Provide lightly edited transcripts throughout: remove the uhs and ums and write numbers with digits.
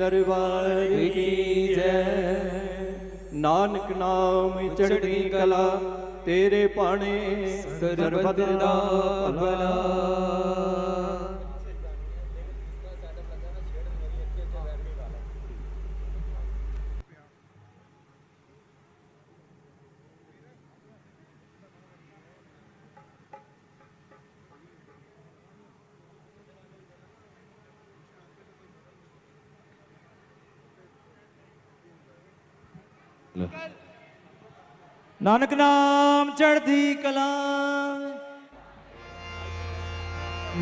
दरबार की जय। नानक नाम चढ़ती कला तेरे पाने सरबत दा भला। नानक नाम चढ़ती कला,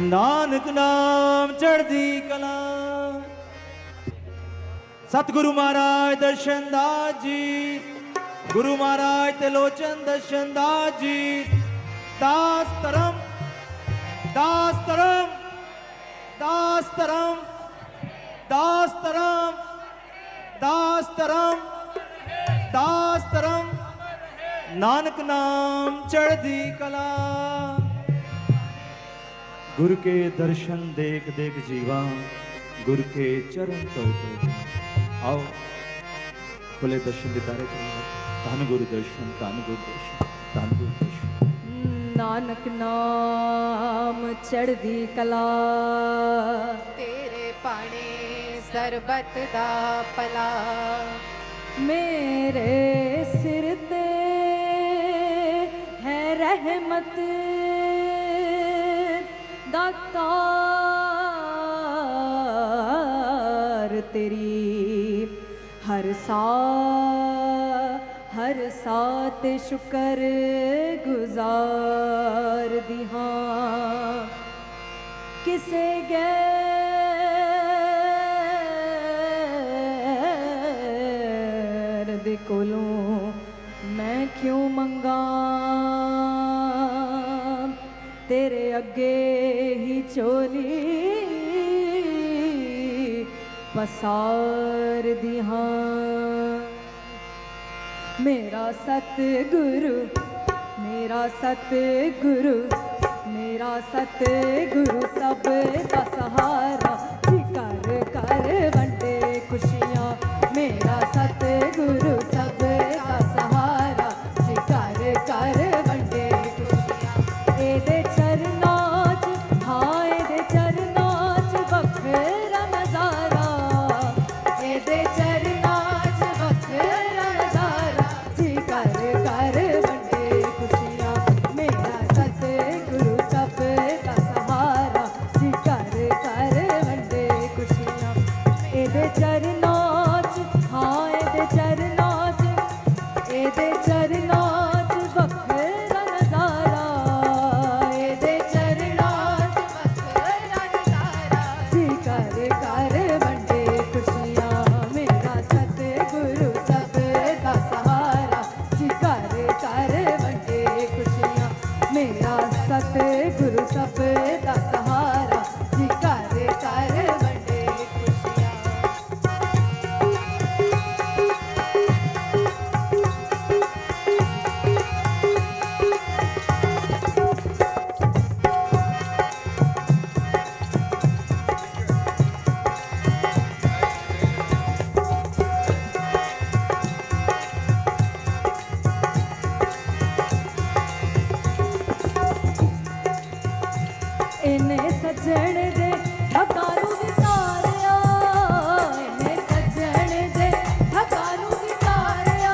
नानक नाम चढ़ती कला। सतगुरु महाराज दर्शन दास जी, गुरु महाराज त्रिलोचन दर्शन दास जी। दास धर्म, दास धर्म, दास धर्म, दास धर्म, दास धर्म, दास धर्म। नानक नाम चढ़ती कला। गुरु के दर्शन देख देख जीवा, गुरु के चरण तो आओ खुले दर्शन दीदारे करेंगे। धन गुरु दर्शन, धन गुरु दर्शन, धन गुरु दर्शन। नानक नाम चढ़ती कला, तेरे पाने सरबत दा भला। मेरे सिर ते है रहमत दातार तेरी। हर सात शुक्र गुजार दिहां। किसे गैर दे कोलों मैं क्यों मंगा। तेरे अगे ही चोली पसार दिहां। मेरा सतगुरु, मेरा सतगुरु, मेरा सतगुरु सब दा सहारा। जी कर कर वंडे खुशियाँ, मेरा सतगुरु सब दा सहारा। जी कर कर वंडे खुशियाँ। एदे चरनां च, हाँ एदे चरनां च वखरा नज़ारा। एदे चरनां च वखरा नज़ारा। जी कर कर वंडे खुशियाँ, मेरा सतगुरु सब दा सहारा। जी कर कर वंडे खुशियाँ। एदे चरनां च, हाँ एदे चरनां च, एदे चरनां च वखरा नज़ारा। एदे चरनां च वखरा नज़ारा। जी कर कर वंडे खुशियाँ, मेरा सतगुरु सब दा सहारा। जी कर कर वंडे खुशियाँ, मेरा सतगुरु सब दा सहारा। जी कर कर वंडे खुशियाँ। इन्ने सज्जन दे हकारू विचारिया। इन्ने सज्जन दे हकारू विचारिया।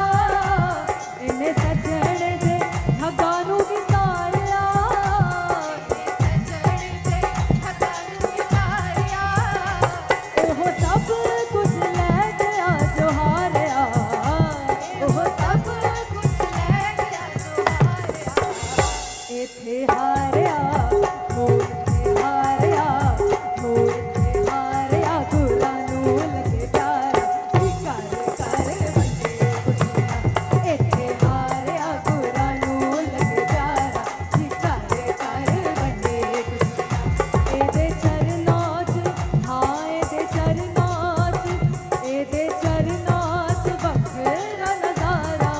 इन्ने सज्जन दे हकारू विचारिया। ओह सब कुछ लै गया जो हारिया। ओह सब कुछ लै गया जो हारिया। इत्थे हारिया मोर ते हारिया, मोर ते हारिया गुरां नूं लगे प्यारा। जी कर कर वंडे खुशियाँ, इत्थे हारिया गुरां नूं लगे प्यारा। जी कर कर वंडे खुशियाँ। एदे चरनां च, हाँ एदे चरनां च, एदे चरनां च वखरा नज़ारा।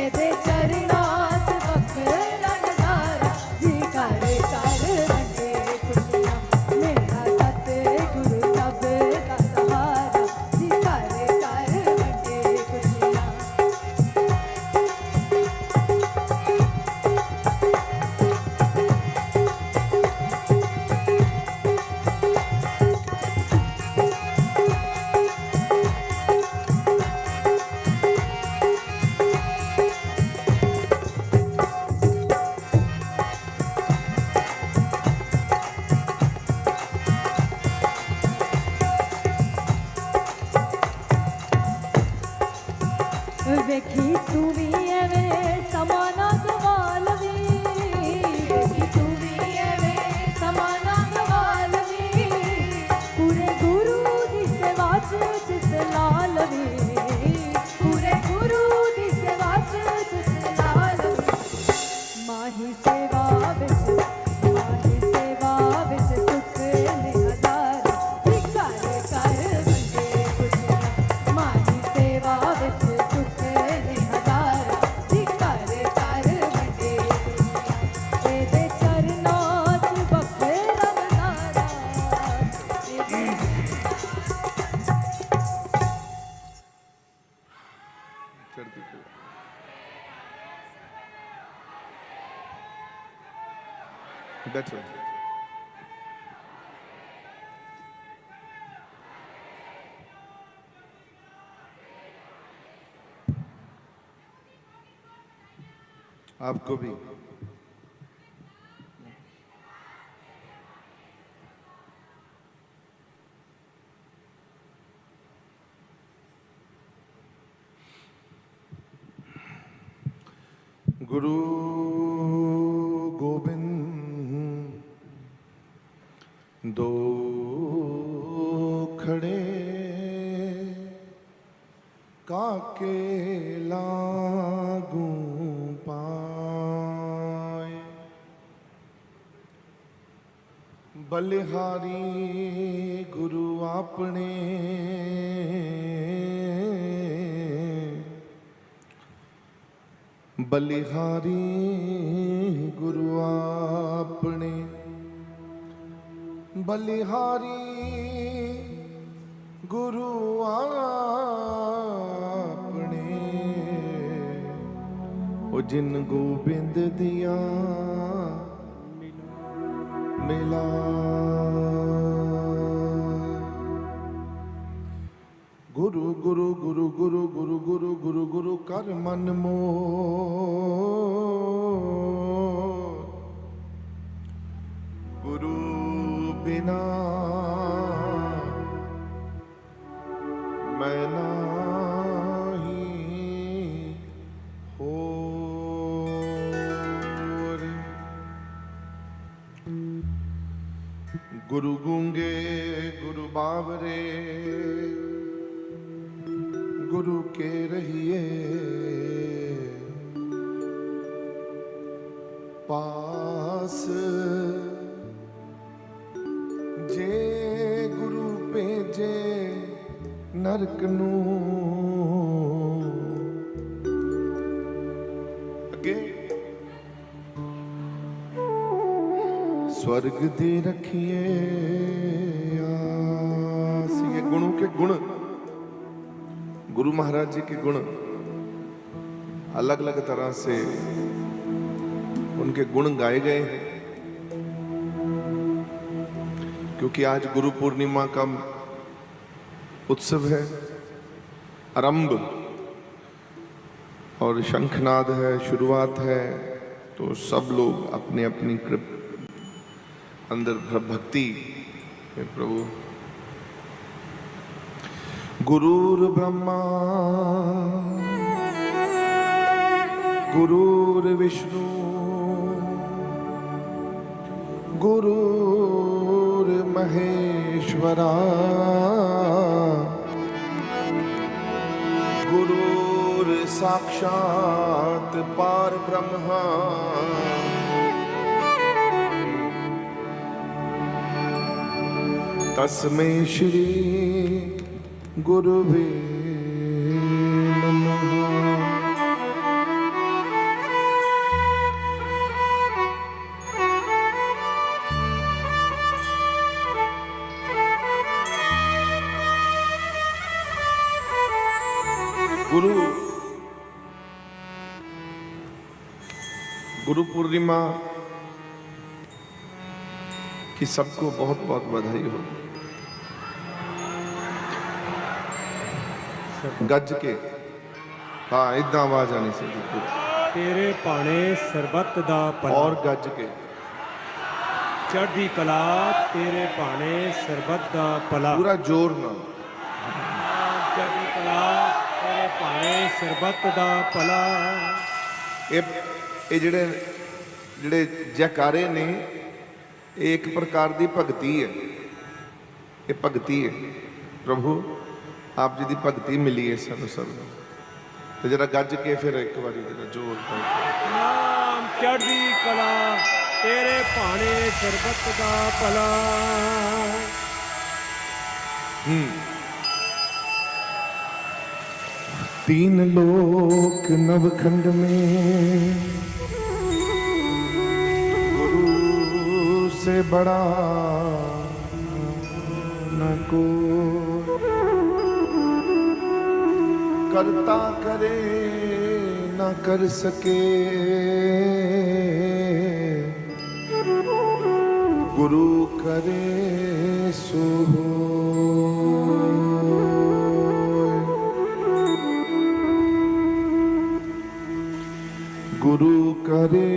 एदे चरनां च वखरा नज़ारा। जी कर कर बैठो। आपको भी गुरु गोबिंद दो खड़े काके लागू पाए, बलिहारी गुरु आपने बलिहारी गुरु आपने बलिहारी गुरु आपने ओ जिन गोबिंद दिया मिला। गुरु गुरु गुरु गुरु गुरु गुरु गुरु गुरु कर मन मोर, गुरु बिना मैं नाही होर। गुरु गूंगे गुरु बावरे गुरु के रहिए पास, जे गुरु भेजे नरक नू अगे स्वर्ग दे रखिए आस। ये गुणों के गुण, गुरु महाराज जी के गुण अलग अलग तरह से उनके गुण गाए गए हैं, क्योंकि आज गुरु पूर्णिमा का उत्सव है, आरंभ और शंखनाद है, शुरुआत है। तो सब लोग अपने अपनी अंदर भक्ति है प्रभु। गुरुर् ब्रह्मा गुरुर्विष्णु गुरुर्महेश्वरा गुरुर्साक्षात् परब्रह्मा तस्मै श्री गुरुवे नमः। गुरु पूर्णिमा की सबको बहुत बहुत बधाई हो। गज के हाँ इतना आवाज आनी चाहिए। तेरे पाने सरबत दा भला और गज के चढ़दी कला, तेरे पाने सरबत दा भला। पूरा जोर ना। चढ़दी कला तेरे पाने सरबत दा भला। ये ਜਿਹੜੇ जयकारे ने एक प्रकार की भगती है। ये भगती है प्रभु आप जी की भगती मिली है सानू सब। तो जरा गज के फिर एक बारी जोर नाम चढ़दी कला तेरे पाने सरबत दा भला। तीन लोक नवखंड में गुरु से बड़ा न को, करता करे न कर सके गुरु करे सो होय। गुरु करे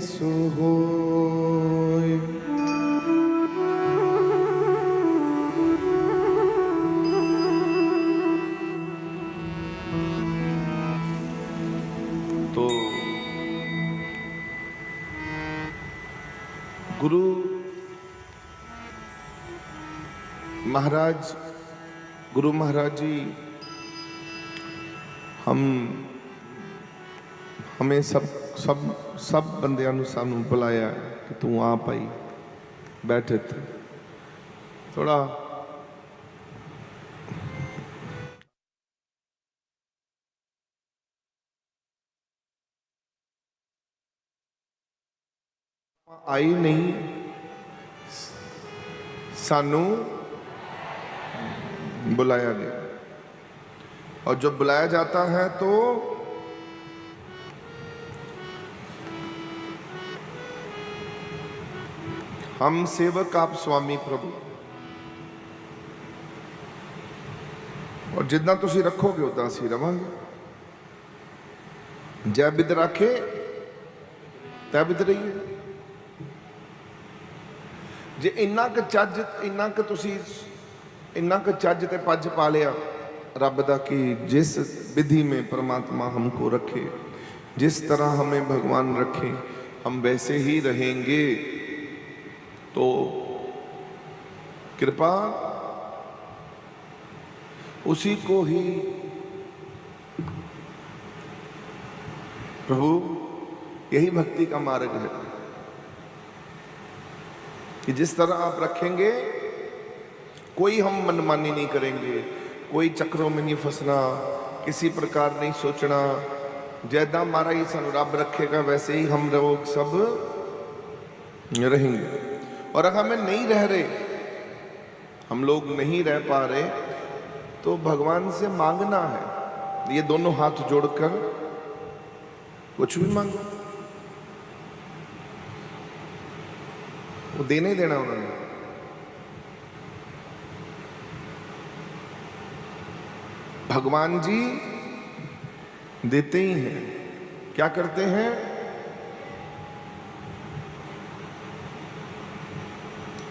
सो होय। तो गुरु महाराज, गुरु महाराज जी हमें सब बंदियां नूं सानू बुलाया कि तू आ पाई बैठ इत्थे। थोड़ा आई नहीं, सानू बुलाया गया। और जब बुलाया जाता है तो हम सेवक आप स्वामी प्रभु, और जितना तुसी रखोगे उतना असी रवांगे। जै बिद राखे तै बिद रहिए। जे इन्ना क चज ते पज पा लिया रब दा कि जिस विधि में परमात्मा हमको रखे, जिस तरह हमें भगवान रखे हम वैसे ही रहेंगे, तो कृपा उसी को ही प्रभु, यही भक्ति का मार्ग है कि जिस तरह आप रखेंगे, कोई हम मनमानी नहीं करेंगे, कोई चक्रों में नहीं फंसना, किसी प्रकार नहीं सोचना। जैदा मारा ही सानू रब रखेगा वैसे ही हम लोग सब रहेंगे। और अगर हमें नहीं रह रहे, हम लोग नहीं रह पा रहे, तो भगवान से मांगना है, ये दोनों हाथ जोड़कर कुछ भी मांगो, वो देने ही देना उन्होंने। भगवान जी देते ही हैं। क्या करते हैं?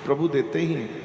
प्रभु देते ही हैं।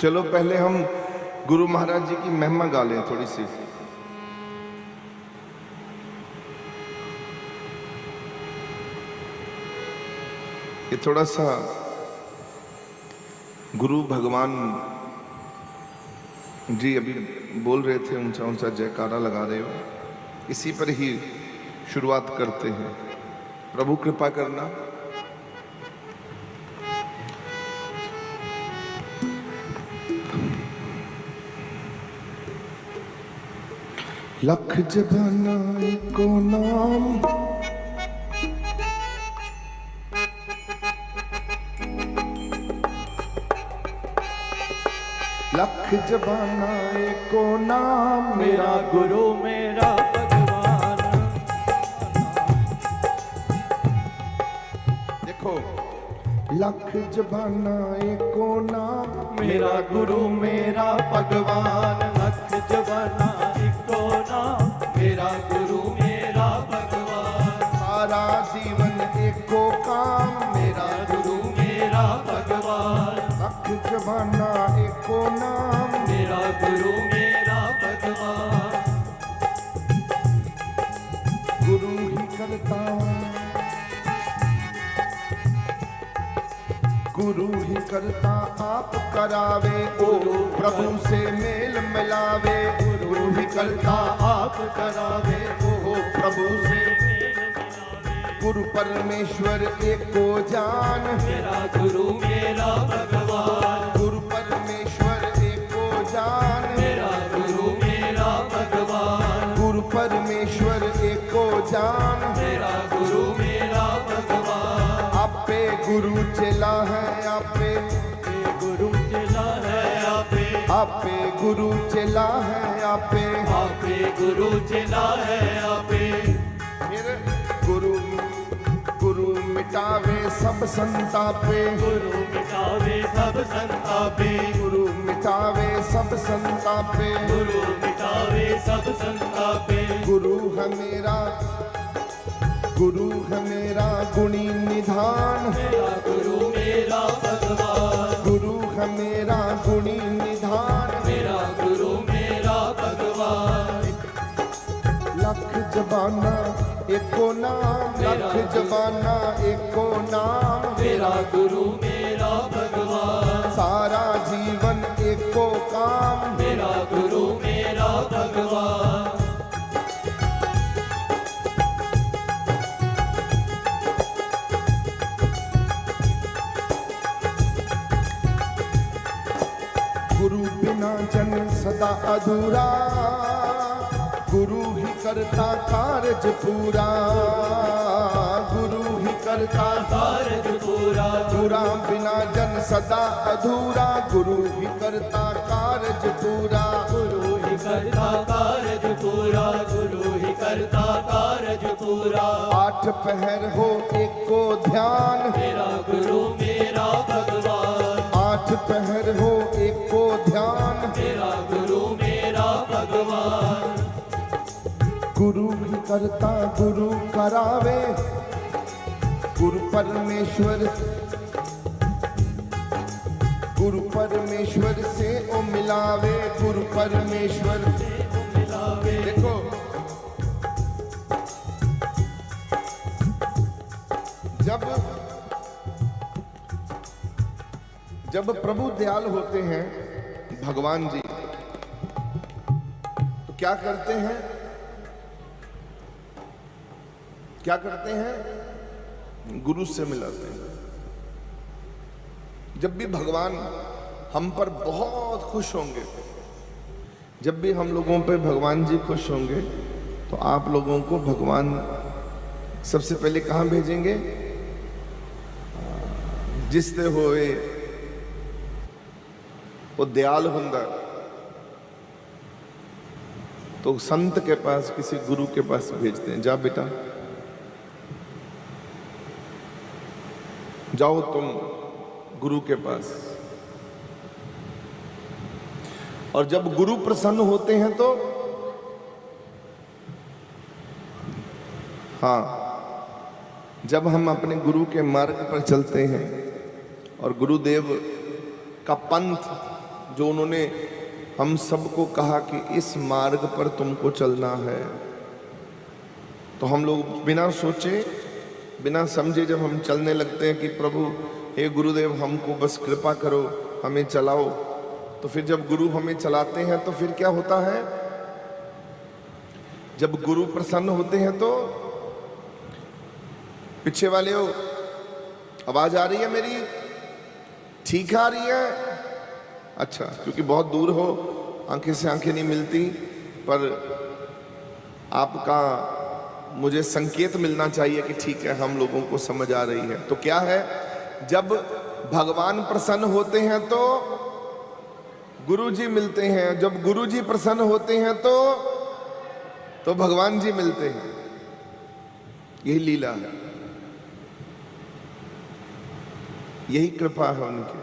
चलो पहले हम गुरु महाराज जी की महिमा गा लें थोड़ी सी। ये थोड़ा सा गुरु भगवान जी अभी बोल रहे थे, ऊंचा ऊंचा जयकारा लगा रहे हो, इसी पर ही शुरुआत करते हैं। प्रभु कृपा करना। लख जबाना एको नाम, लख जबाना एको नाम, मेरा गुरु मेरा भगवान। देखो, लख जबाना एको नाम, मेरा गुरु मेरा भगवान। लख जबाना एको नाम, मेरा गुरु मेरा भगवान। सारा जीवन एको काम, मेरा गुरु मेरा भगवान। लख जबाना एको नाम, मेरा गुरु मेरा भगवान। गुरु ही करता गुरु ही करता आप करावे, ओ प्रभु से मेल मिलावे। गुरु ही करता आप करावे, ओ प्रभु से मेल मिलावे। गुरु परमेश्वर एको जान, मेरा गुरु मेरा भगवान। गुरु परमेश्वर एको जान, मेरा गुरु मेरा भगवान। गुरु परमेश्वर एको जान, मेरा गुरु मेरा भगवान। आपे गुरु चला है, आपे गुरु चला है आपे, आपे गुरु चला है, आपे आपे गुरु चला है आपे। फिर गुरु गुरु मिटावे सब संतापे, गुरु मिटावे सब संतापे, गुरु मिटावे सब संतापे। गुरु मिटावे सब संतापे। गुरु है मेरा, गुरु है मेरा गुणी निधान, मेरा गुरु मेरा भगवान। गुरु है मेरा गुणी निधान। मेरा गुरु मेरा भगवान। लख जबाना एको नाम, लख जबाना एको नाम। मेरा गुरु मेरा भगवान। सारा जीवन एको काम। मेरा गुरु मेरा भगवान। गुरु बिना जन सदा अधूरा, गुरु ही करता कारज पूरा। गुरु ही करता कारज पूरा। पूरा, बिना जन सदा अधूरा। गुरु ही करता कारज पूरा। गुरु ही करता कारज पूरा। गुरु ही करता कारज पूरा। आठ पहर हो एको ध्यान, मेरा गुरु मेरा भगवान। आठ पहर हो एको ध्यान। मेरा गुरु मेरा भगवान। गुरु ही करता गुरु करावे, गुरु परमेश्वर, गुरु परमेश्वर से ओ मिलावे। गुरु परमेश्वर मिलावे। देखो, जब प्रभु दयाल होते हैं भगवान जी, तो क्या करते हैं? क्या करते हैं? गुरु से मिलाते हैं। जब भी भगवान हम पर बहुत खुश होंगे, जब भी हम लोगों पे भगवान जी खुश होंगे, तो आप लोगों को भगवान सबसे पहले कहाँ भेजेंगे? जिसते होए वो दयाल हुंदा, तो संत के पास, किसी गुरु के पास भेजते हैं। जा बेटा, जाओ तुम गुरु के पास। और जब गुरु प्रसन्न होते हैं तो हाँ, जब हम अपने गुरु के मार्ग पर चलते हैं और गुरुदेव का पंथ जो उन्होंने हम सबको कहा कि इस मार्ग पर तुमको चलना है, तो हम लोग बिना सोचे बिना समझे जब हम चलने लगते हैं कि प्रभु हे गुरुदेव हमको बस कृपा करो, हमें चलाओ, तो फिर जब गुरु हमें चलाते हैं तो फिर क्या होता है? जब गुरु प्रसन्न होते हैं तो पीछे वाले हो, आवाज आ रही है मेरी? ठीक आ रही है? अच्छा, क्योंकि बहुत दूर हो, आंखें से आंखें नहीं मिलती, पर आपका मुझे संकेत मिलना चाहिए कि ठीक है, हम लोगों को समझ आ रही है। तो क्या है, जब भगवान प्रसन्न होते हैं तो गुरु जी मिलते हैं, जब गुरु जी प्रसन्न होते हैं तो भगवान जी मिलते हैं। यही लीला है, यही कृपा है उनकी।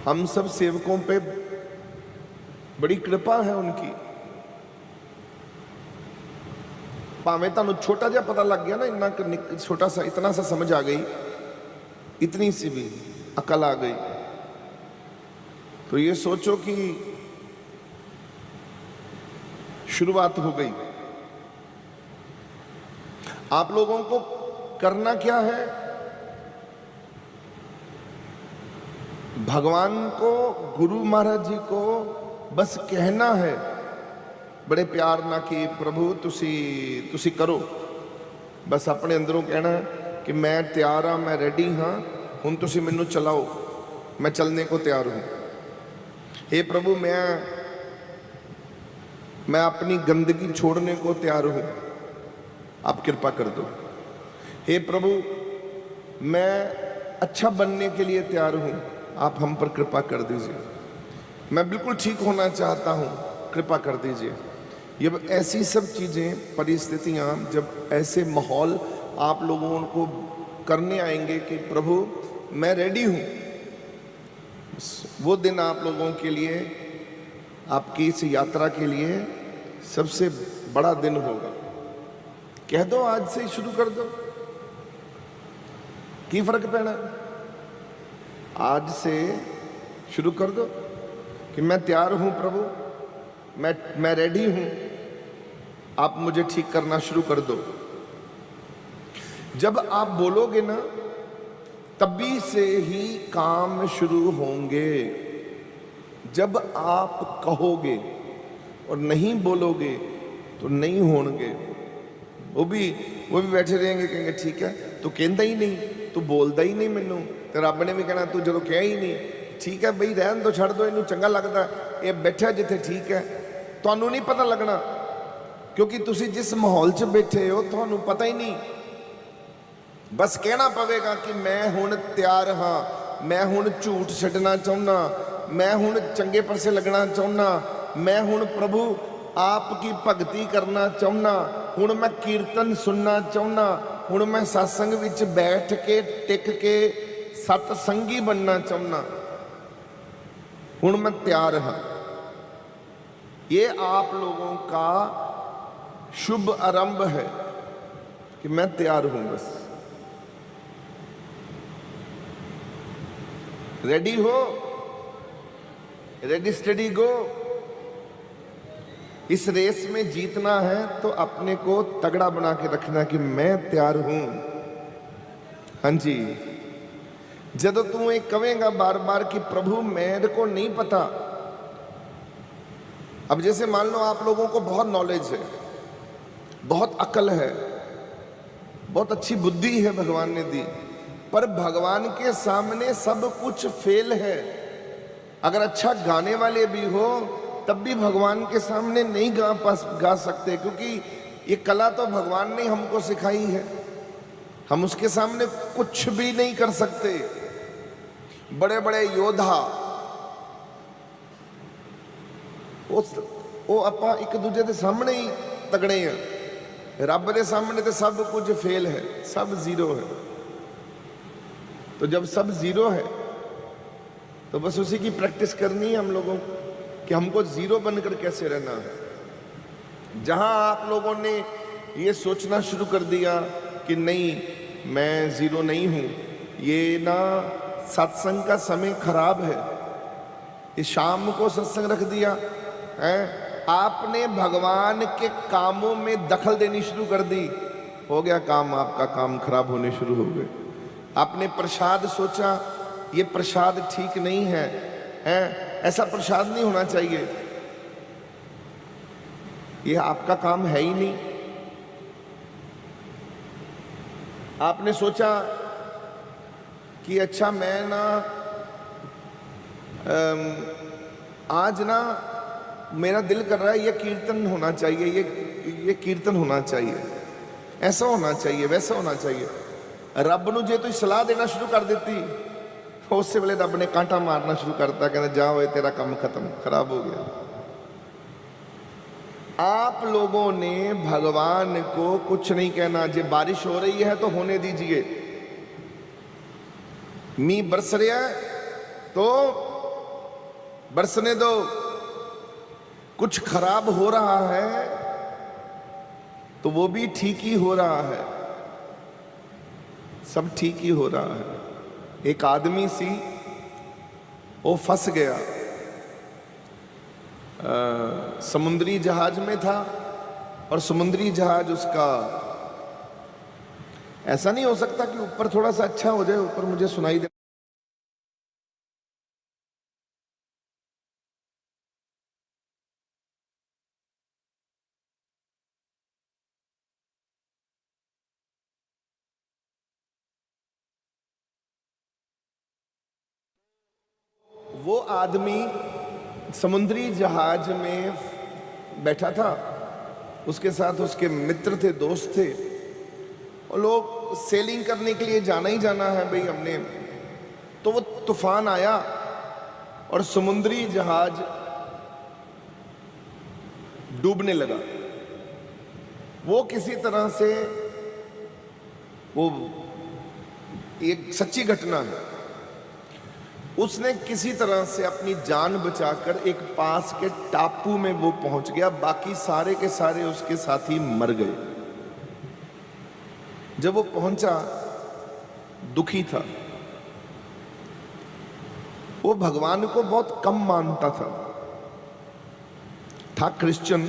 हम सब सेवकों पे बड़ी कृपा है उनकी। भावें तुहानू छोटा जिहा पता लग गया ना, इतना छोटा सा, इतना सा समझ आ गई, इतनी सी भी अकल आ गई, तो ये सोचो कि शुरुआत हो गई। आप लोगों को करना क्या है? भगवान को, गुरु महाराज जी को बस कहना है बड़े प्यार ना कि प्रभु तुसी करो। बस अपने अंदरों कहना है कि मैं तैयार हाँ, मैं रेडी हाँ, हुण तुसी मैनू चलाओ, मैं चलने को तैयार हूँ। हे प्रभु मैं अपनी गंदगी छोड़ने को तैयार हूँ, आप कृपा कर दो। हे प्रभु मैं अच्छा बनने के लिए तैयार हूँ, आप हम पर कृपा कर दीजिए। मैं बिल्कुल ठीक होना चाहता हूँ, कृपा कर दीजिए। ये ऐसी सब चीज़ें, परिस्थितियाँ, जब ऐसे माहौल आप लोगों को करने आएंगे कि प्रभु मैं रेडी हूँ, वो दिन आप लोगों के लिए, आपकी इस यात्रा के लिए सबसे बड़ा दिन होगा। कह दो, आज से ही शुरू कर दो, की फर्क पैना? आज से शुरू कर दो कि मैं तैयार हूं प्रभु, मैं रेडी हूं, आप मुझे ठीक करना शुरू कर दो। जब आप बोलोगे ना, तभी से ही काम शुरू होंगे। जब आप कहोगे और नहीं बोलोगे तो नहीं होंगे। वो भी बैठे रहेंगे, कहेंगे ठीक है, तू कहता ही नहीं, तू बोलता ही नहीं मैनू। तो रब ने भी कहना तू जो कहा ही नहीं, ठीक है बई रहन दो, छड़ दो, इनू चंगा लगता, ये बैठा जिथे ठीक है। तुहानू नहीं पता लगना, क्योंकि तुसी जिस माहौल च बैठे हो तुहानू पता ही नहीं। बस कहना पवेगा कि मैं हुण तैयार हाँ, मैं हुण झूठ छड्डना चाहुंदा, मैं हुण चंगे पासे लगना चाहुंदा, मैं हुण प्रभु आपकी भगती करना चाहुंदा, हुण मैं कीर्तन सुनना चाहुंदा, हुण मैं सत्संग विच बैठ के टिक के सतसंगी बनना चाहुंदा, हुण मैं तैयार हाँ। ये आप लोगों का शुभ आरंभ है कि मैं तैयार हूं। बस रेडी हो, रेडी स्टडी गो। इस रेस में जीतना है तो अपने को तगड़ा बना के रखना कि मैं तैयार हूं। हाँ जी, जब तू ये कहेगा बार बार कि प्रभु मेरे को नहीं पता। अब जैसे मान लो आप लोगों को बहुत नॉलेज है, बहुत अकल है, बहुत अच्छी बुद्धि है भगवान ने दी, पर भगवान के सामने सब कुछ फेल है। अगर अच्छा गाने वाले भी हो तब भी भगवान के सामने नहीं गा सकते, क्योंकि ये कला तो भगवान ने हमको सिखाई है। हम उसके सामने कुछ भी नहीं कर सकते। बड़े बड़े योद्धा वो आपां एक दूजे के सामने ही तगड़े हैं, रब के सामने तो सब कुछ फेल है, सब जीरो है। तो जब सब जीरो है तो बस उसी की प्रैक्टिस करनी है हम लोगों को कि हमको जीरो बनकर कैसे रहना है। जहां आप लोगों ने ये सोचना शुरू कर दिया कि नहीं मैं जीरो नहीं हूं, ये ना सत्संग का समय खराब है, ये शाम को सत्संग रख दिया है, आपने भगवान के कामों में दखल देनी शुरू कर दी, हो गया काम, आपका काम खराब होने शुरू हो गए। आपने प्रसाद सोचा, ये प्रसाद ठीक नहीं है, ऐसा प्रसाद नहीं होना चाहिए, ये आपका काम है ही नहीं। आपने सोचा कि अच्छा मैं ना आज ना मेरा दिल कर रहा है ये कीर्तन होना चाहिए, ये कीर्तन होना चाहिए, ऐसा होना चाहिए, वैसा होना चाहिए। रब नूं जे तुसीं सलाह देना शुरू कर देती, उस वेले रब ने कांटा मारना शुरू करता, कहना जाओ ये तेरा काम खत्म, खराब हो गया। आप लोगों ने भगवान को कुछ नहीं कहना। जे बारिश हो रही है तो होने दीजिए, मींह बरस रहा है तो बरसने दो, कुछ खराब हो रहा है तो वो भी ठीक ही हो रहा है, सब ठीक ही हो रहा है। एक आदमी सी वो फंस गया, समुद्री जहाज में था और समुद्री जहाज उसका ऐसा नहीं हो सकता कि ऊपर थोड़ा सा अच्छा हो जाए, ऊपर मुझे सुनाई दे। वो आदमी समुद्री जहाज में बैठा था, उसके साथ उसके मित्र थे, दोस्त थे, और लोग सेलिंग करने के लिए जाना ही जाना है भाई हमने। तो वो तूफान आया और समुद्री जहाज डूबने लगा। वो किसी तरह से, वो एक सच्ची घटना है, उसने किसी तरह से अपनी जान बचाकर एक पास के टापू में वो पहुंच गया। बाकी सारे के सारे उसके साथी मर गए। जब वो पहुंचा, दुखी था। वो भगवान को बहुत कम मानता था क्रिश्चियन,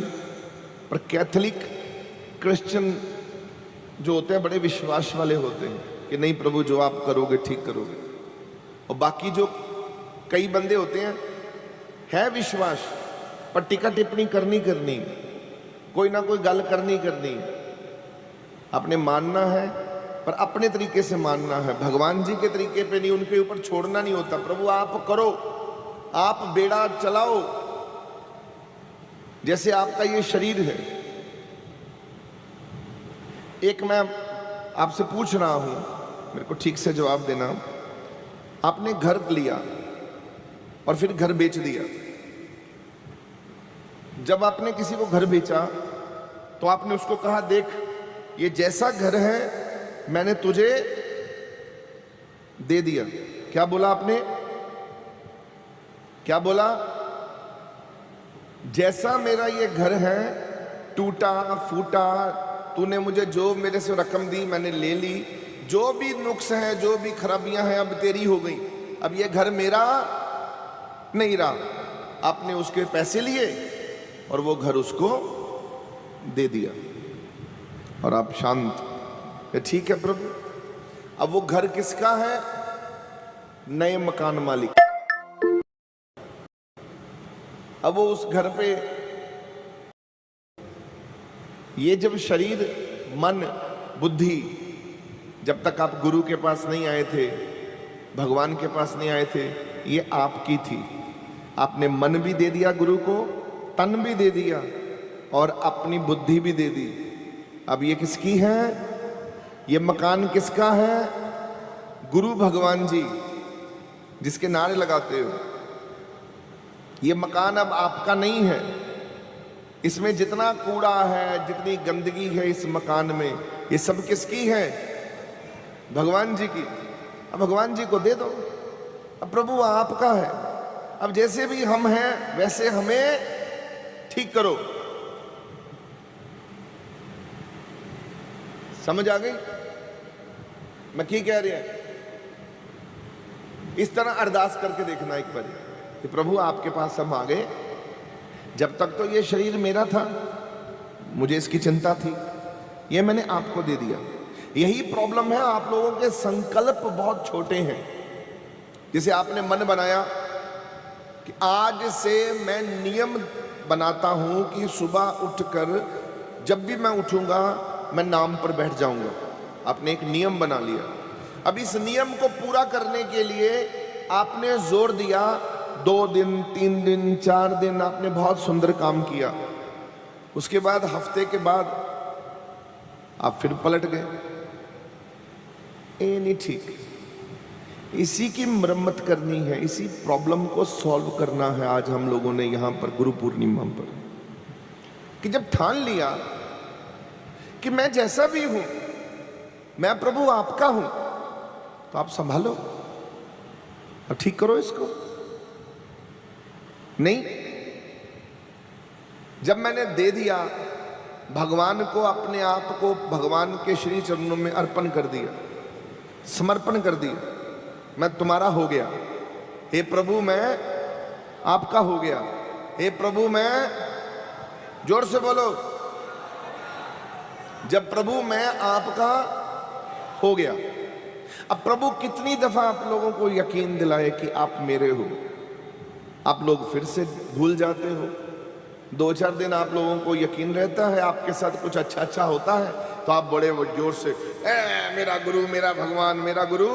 पर कैथोलिक क्रिश्चियन जो होते हैं बड़े विश्वास वाले होते हैं कि नहीं प्रभु जो आप करोगे ठीक करोगे। और बाकी जो कई बंदे होते हैं, है विश्वास पर टिक्का टिप्पणी करनी, कोई ना कोई गल करनी, आपने मानना है पर अपने तरीके से मानना है, भगवान जी के तरीके पे नहीं, उनके ऊपर छोड़ना नहीं होता। प्रभु आप करो, आप बेड़ा चलाओ, जैसे आपका ये शरीर है। एक मैं आपसे पूछ रहा हूं, मेरे को ठीक से जवाब देना। आपने घर लिया और फिर घर बेच दिया। जब आपने किसी को घर बेचा तो आपने उसको कहा देख ये जैसा घर है मैंने तुझे दे दिया। क्या बोला आपने? क्या बोला? जैसा मेरा ये घर है, टूटा फूटा, तूने मुझे जो मेरे से रकम दी मैंने ले ली, जो भी नुक्स है, जो भी खराबियां हैं अब तेरी हो गई, अब ये घर मेरा नहीं रहा। आपने उसके पैसे लिए और वो घर उसको दे दिया और आप शांत, ठीक है प्रभु। अब वो घर किसका है? नए मकान मालिक। अब वो उस घर पे, ये जब शरीर, मन, बुद्धि, जब तक आप गुरु के पास नहीं आए थे, भगवान के पास नहीं आए थे, ये आपकी थी। आपने मन भी दे दिया गुरु को, तन भी दे दिया और अपनी बुद्धि भी दे दी। अब ये किसकी है? ये मकान किसका है? गुरु भगवान जी जिसके नारे लगाते हो। ये मकान अब आपका नहीं है। इसमें जितना कूड़ा है, जितनी गंदगी है इस मकान में, ये सब किसकी है? भगवान जी की। अब भगवान जी को दे दो। अब प्रभु आपका है, अब जैसे भी हम हैं वैसे हमें ठीक करो। समझ आ गई मैं की कह रही है? इस तरह अरदास करके देखना एक बार कि प्रभु आपके पास हम आ गए। जब तक तो ये शरीर मेरा था, मुझे इसकी चिंता थी, ये मैंने आपको दे दिया। यही प्रॉब्लम है, आप लोगों के संकल्प बहुत छोटे हैं। जैसे आपने मन बनाया कि आज से मैं नियम बनाता हूं कि सुबह उठकर जब भी मैं उठूंगा मैं नाम पर बैठ जाऊंगा। आपने एक नियम बना लिया। अब इस नियम को पूरा करने के लिए आपने जोर दिया, 2 दिन, 3 दिन, 4 दिन आपने बहुत सुंदर काम किया। उसके बाद हफ्ते के बाद आप फिर पलट गए। ये नहीं ठीक। इसी की मरम्मत करनी है, इसी प्रॉब्लम को सॉल्व करना है। आज हम लोगों ने यहां पर गुरु पूर्णिमा पर कि जब ठान लिया कि मैं जैसा भी हूं, मैं प्रभु आपका हूं, तो आप संभालो और ठीक करो इसको। नहीं, जब मैंने दे दिया भगवान को, अपने आप को भगवान के श्री चरणों में अर्पण कर दिया, समर्पण कर दिया, मैं तुम्हारा हो गया। हे प्रभु मैं आपका हो गया। हे प्रभु मैं, जोर से बोलो, जब प्रभु मैं आपका हो गया। अब प्रभु कितनी दफा आप लोगों को यकीन दिलाए कि आप मेरे हो, आप लोग फिर से भूल जाते हो। 2-4 दिन आप लोगों को यकीन रहता है, आपके साथ कुछ अच्छा होता है तो आप बड़े वो जोर से मेरा गुरु, मेरा भगवान, मेरा गुरु,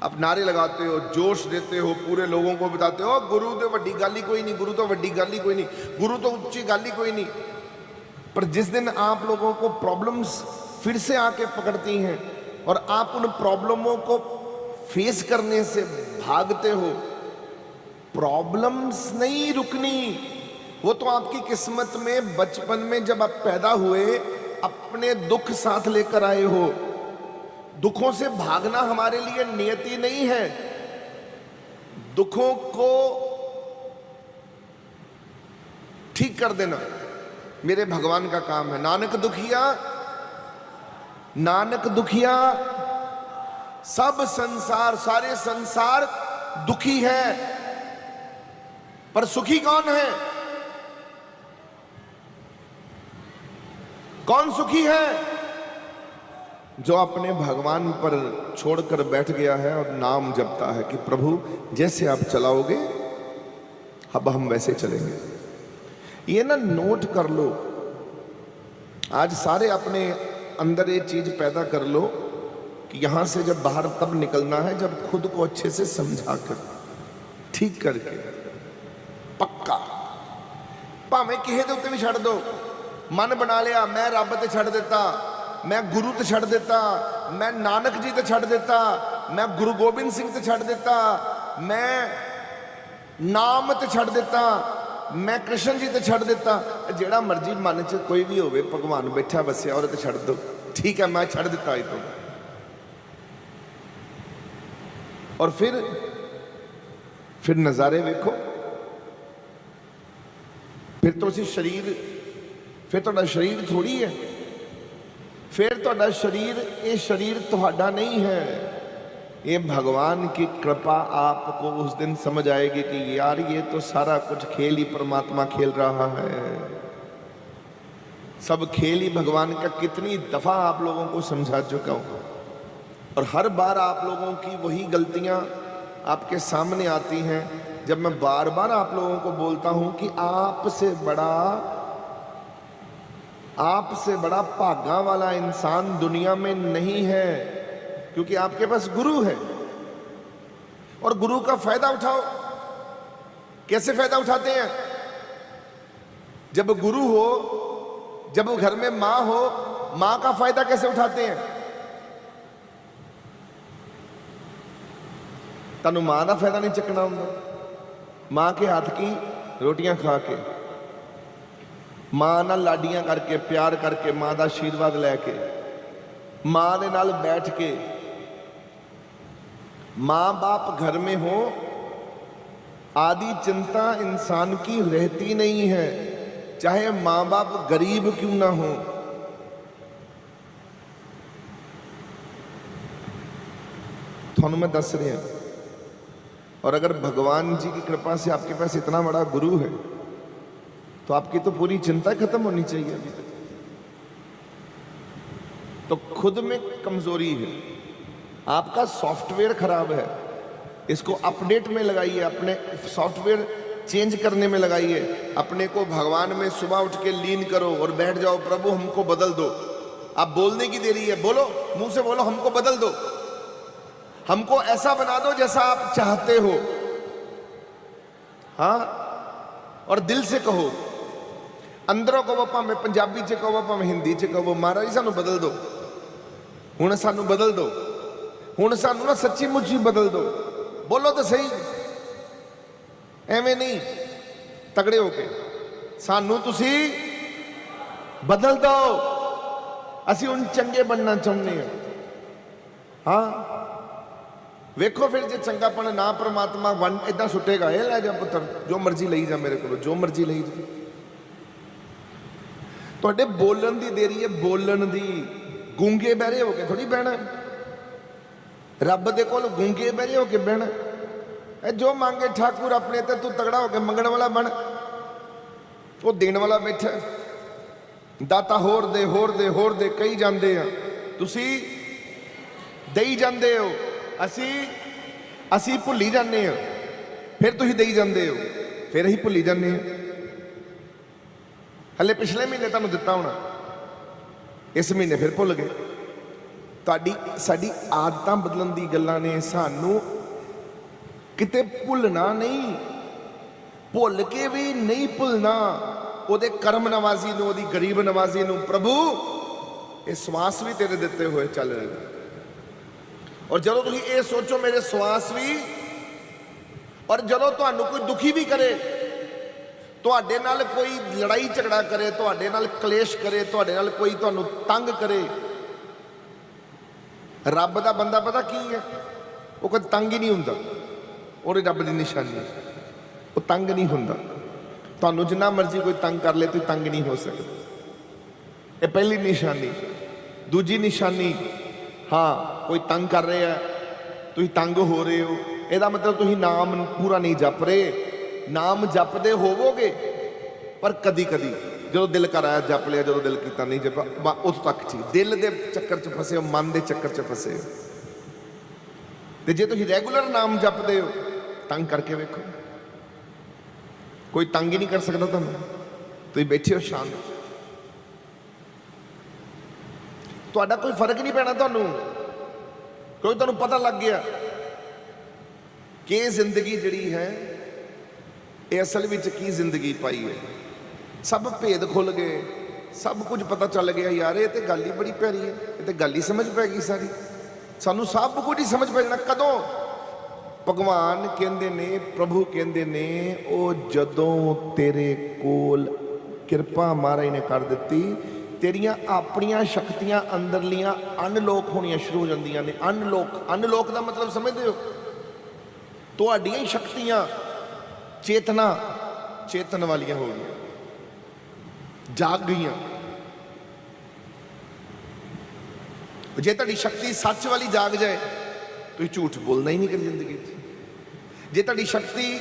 आप नारे लगाते हो, जोश देते हो, पूरे लोगों को बताते हो गुरु तो वड्डी गल ही कोई नहीं, गुरु तो वड्डी गल ही कोई नहीं, गुरु तो उच्ची गल ही कोई नहीं। पर जिस दिन आप लोगों को प्रॉब्लम्स फिर से आके पकड़ती हैं और आप उन प्रॉब्लमों को फेस करने से भागते हो, प्रॉब्लम्स नहीं रुकनी, वो तो आपकी किस्मत में बचपन में जब आप पैदा हुए अपने दुख साथ लेकर आए हो। दुखों से भागना हमारे लिए नियति नहीं है, दुखों को ठीक कर देना मेरे भगवान का काम है। नानक दुखिया सब संसार, सारे संसार दुखी है, पर सुखी कौन है? कौन सुखी है? जो अपने भगवान पर छोड़कर बैठ गया है और नाम जपता है कि प्रभु जैसे आप चलाओगे अब हम वैसे चलेंगे। ये ना नोट कर लो, आज सारे अपने अंदर ये चीज पैदा कर लो कि यहां से जब बाहर तब निकलना है जब खुद को अच्छे से समझा कर, ठीक करके, पक्का। भावें किसी के उत्ते भी छड़ दो, मन बना लिया मैं रब ते छड़ देता, मैं गुरु ते छड़ देता, मैं नानक जी ते छड़ देता, मैं गुरु गोबिंद सिंह ते छड़ देता, मैं नाम ते छड़ देता, मैं कृष्ण जी ते छड़ देता, जेड़ा मर्जी मन च कोई भी होवे भगवान बैठा बसिया और ते छड़ दो, ठीक है मैं छड़ दिता ही तो। और फिर नज़ारे वेखो, फिर तो शरीर, फिर तुहाडा शरीर थोड़ी है, फिर तुहाडा शरीर, ये शरीर तुहाडा नहीं है। ये भगवान की कृपा आपको उस दिन समझ आएगी कि यार ये तो सारा कुछ खेल ही परमात्मा खेल रहा है, सब खेल ही भगवान का। कितनी दफा आप लोगों को समझा चुका हूं और हर बार आप लोगों की वही गलतियां आपके सामने आती हैं जब मैं बार बार आप लोगों को बोलता हूं कि आपसे बड़ा भागा वाला इंसान दुनिया में नहीं है, क्योंकि आपके पास गुरु है। और गुरु का फायदा उठाओ। कैसे फायदा उठाते हैं? जब गुरु हो, जब घर में मां हो, मां का फायदा कैसे उठाते हैं? तनु मां का फायदा नहीं चकना होंगे, मां के हाथ की रोटियां खा के, मां नाल लाडियां करके, प्यार करके, मां का आशीर्वाद लैके, मां दे नाल बैठ के। मां बाप घर में हो, आदि चिंता इंसान की रहती नहीं है, चाहे मां बाप गरीब क्यों ना हो। थानू मैं दस रहा, और अगर भगवान जी की कृपा से आपके पास इतना बड़ा गुरु है तो आपकी तो पूरी चिंता खत्म होनी चाहिए। अभी तक तो खुद में कमजोरी है, आपका सॉफ्टवेयर खराब है, इसको अपडेट में लगाइए, अपने सॉफ्टवेयर चेंज करने में लगाइए, अपने को भगवान में सुबह उठ के लीन करो और बैठ जाओ, प्रभु हमको बदल दो। आप बोलने की देरी है, बोलो, मुंह से बोलो, हमको बदल दो, हमको ऐसा बना दो जैसा आप चाहते हो। हाँ, और दिल से कहो, अंदरों कहो, भावें पंजाबी च कहो, भावें हिंदी च कहो, महाराज जी सानू बदल दो, हुण सानू बदल दो, हुण सानू ना सच्ची मुच्ची बदल दो। बोलो तो सही, एवें नहीं, तगड़े होके, सानू तुसी बदल दो, असी हुण चंगे बनना चाहुंदे हां। हाँ, वेखो फिर जे चंगापन ना परमात्मा वन इदा सुटेगा, ये लै जा पुत्र, जो मर्जी लई जा, मेरे को जो मर्जी लई जा। तुहाडे बोलन दी देरी है, बोलन दी। गूंगे बहरे होके थोड़ी बहना, रब दे कोल गूंगे बहरे होके बहना। जो मांगे ठाकुर अपने ते, तू तगड़ा होके मंगण वाला बन, वो देण वाला बैठा। दाता होर दे, होर दे, होर दे कही जांदे आ, तुसी ਦੇਈ ਜਾਂਦੇ ਹੋ, ਅਸੀਂ ਭੁੱਲੀ ਜਾਂਦੇ ਹਾਂ, ਫਿਰ ਤੁਸੀਂ ਦੇਈ ਜਾਂਦੇ ਹੋ, ਫਿਰ ਅਸੀਂ ਭੁੱਲੀ ਜਾਂਦੇ ਹਾਂ। ਹਲੇ ਪਿਛਲੇ ਮਹੀਨੇ ਤੁਹਾਨੂੰ ਦਿੱਤਾ ਹੋਣਾ, ਇਸ ਮਹੀਨੇ ਫਿਰ ਭੁੱਲ ਗਏ। ਸਾਡੀ ਆਦਤਾਂ ਬਦਲਣ ਦੀ ਗੱਲਾਂ ਨੇ। ਸਾਨੂੰ ਕਿਤੇ ਭੁੱਲਣਾ ਨਹੀਂ, ਭੁੱਲ ਕੇ ਵੀ ਨਹੀਂ ਭੁੱਲਣਾ ਉਹਦੇ ਕਰਮ ਨਵਾਜ਼ੀ ਨੂੰ, ਉਹਦੀ ਗਰੀਬ ਨਵਾਜ਼ੀ ਨੂੰ। ਪ੍ਰਭੂ ਇਹ ਸਵਾਸ ਵੀ ਤੇਰੇ ਦਿੱਤੇ ਹੋਏ ਚੱਲ ਰਹੇ ਨੇ। ਔਰ ਜਦੋਂ ਤੁਸੀਂ ਇਹ ਸੋਚੋ ਮੇਰੇ ਸਵਾਸ ਵੀ, ਔਰ ਜਦੋਂ ਤੁਹਾਨੂੰ ਕੋਈ ਦੁਖੀ ਵੀ ਕਰੇ, ਤੁਹਾਡੇ ਨਾਲ ਕੋਈ ਲੜਾਈ ਝਗੜਾ ਕਰੇ, ਤੁਹਾਡੇ ਨਾਲ ਕਲੇਸ਼ ਕਰੇ, ਤੁਹਾਡੇ ਨਾਲ ਕੋਈ ਤੁਹਾਨੂੰ ਤੰਗ ਕਰੇ, ਰੱਬ ਦਾ ਬੰਦਾ ਪਤਾ ਕੀ ਹੈ, ਉਹ ਕਦੇ ਤੰਗ ਹੀ ਨਹੀਂ ਹੁੰਦਾ। ਉਹਦੇ ਰੱਬ ਦੀ ਨਿਸ਼ਾਨੀ ਹੈ, ਉਹ ਤੰਗ ਨਹੀਂ ਹੁੰਦਾ। ਤੁਹਾਨੂੰ ਜਿੰਨਾ ਮਰਜ਼ੀ ਕੋਈ ਤੰਗ ਕਰ ਲੇ, ਤੁਸੀਂ ਤੰਗ ਨਹੀਂ ਹੋ ਸਕਦੇ। ਇਹ ਪਹਿਲੀ ਨਿਸ਼ਾਨੀ। ਦੂਜੀ ਨਿਸ਼ਾਨੀ, ਹਾਂ ਕੋਈ ਤੰਗ ਕਰ ਰਿਹਾ, ਤੁਸੀਂ ਤੰਗ ਹੋ ਰਹੇ ਹੋ, ਇਹਦਾ ਮਤਲਬ ਤੁਸੀਂ ਨਾਮ ਪੂਰਾ ਨਹੀਂ ਜਪ ਰਹੇ। ਨਾਮ ਜਪਦੇ ਹੋਵੋਗੇ, ਪਰ ਕਦੀ ਕਦੀ ਜਦੋਂ ਦਿਲ ਕਰ ਆਇਆ ਜਪ ਲਿਆ, ਜਦੋਂ ਦਿਲ ਕੀਤਾ ਨਹੀਂ ਜਪਾ, ਉਦੋਂ ਤੱਕ ਠੀਕ। ਦਿਲ ਦੇ ਚੱਕਰ 'ਚ ਫਸੇ ਹੋ, ਮਨ ਦੇ ਚੱਕਰ 'ਚ ਫਸੇ ਹੋ। ਤੇ ਜੇ ਤੁਸੀਂ ਰੈਗੂਲਰ ਨਾਮ ਜਪਦੇ ਹੋ, ਤੰਗ ਕਰਕੇ ਵੇਖੋ, ਕੋਈ ਤੰਗ ਹੀ ਨਹੀਂ ਕਰ ਸਕਦਾ ਤੁਹਾਨੂੰ। ਤੁਸੀਂ ਬੈਠੇ ਹੋ ਸ਼ਾਂਤ, ਤੁਹਾਡਾ ਕੋਈ ਫਰਕ ਨਹੀਂ ਪੈਣਾ ਤੁਹਾਨੂੰ, ਕਿਉਂਕਿ ਤੁਹਾਨੂੰ ਪਤਾ ਲੱਗ ਗਿਆ ਕਿ ਇਹ ਜ਼ਿੰਦਗੀ ਜਿਹੜੀ ਹੈ, ਇਹ ਅਸਲ ਵਿੱਚ ਕੀ ਜ਼ਿੰਦਗੀ ਪਾਈ ਹੈ। ਸਭ ਭੇਦ ਖੁੱਲ ਗਏ, ਸਭ ਕੁਝ ਪਤਾ ਚੱਲ ਗਿਆ। ਯਾਰ ਇਹ ਤੇ ਗੱਲ ਹੀ ਬੜੀ ਪਿਆਰੀ ਹੈ, ਇਹ ਤੇ ਗੱਲ ਹੀ ਸਮਝ ਪੈ ਗਈ ਸਾਰੀ। ਸਾਨੂੰ ਸਭ ਕੁਝ ਹੀ ਸਮਝ ਪੈ ਜਾਣਾ। ਕਦੋਂ? ਭਗਵਾਨ ਕਹਿੰਦੇ ਨੇ, ਪ੍ਰਭੂ ਕਹਿੰਦੇ ਨੇ, ਉਹ ਜਦੋਂ ਤੇਰੇ ਕੋਲ ਕਿਰਪਾ ਮਹਾਰਾਜ ਨੇ ਕਰ ਦਿੱਤੀ, ਤੇਰੀਆਂ ਆਪਣੀਆਂ ਸ਼ਕਤੀਆਂ ਅੰਦਰਲੀਆਂ ਅਨਲੋਕ ਹੋਣੀਆਂ ਸ਼ੁਰੂ ਹੋ ਜਾਂਦੀਆਂ ਨੇ। ਅਨਲੋਕ ਦਾ ਮਤਲਬ ਸਮਝਦੇ ਹੋ? ਤੁਹਾਡੀਆਂ ਹੀ ਸ਼ਕਤੀਆਂ ਚੇਤਨ ਵਾਲੀਆਂ ਹੋ ਗਈਆਂ, ਜਾਗ ਗਈਆਂ। ਜੇ ਤੁਹਾਡੀ ਸ਼ਕਤੀ ਸੱਚ ਵਾਲੀ ਜਾਗ ਜਾਏ, ਤੁਸੀਂ ਝੂਠ ਬੋਲਣਾ ਹੀ ਨਹੀਂ ਕਰੀ ਜ਼ਿੰਦਗੀ 'ਚ। ਜੇ ਤੁਹਾਡੀ ਸ਼ਕਤੀ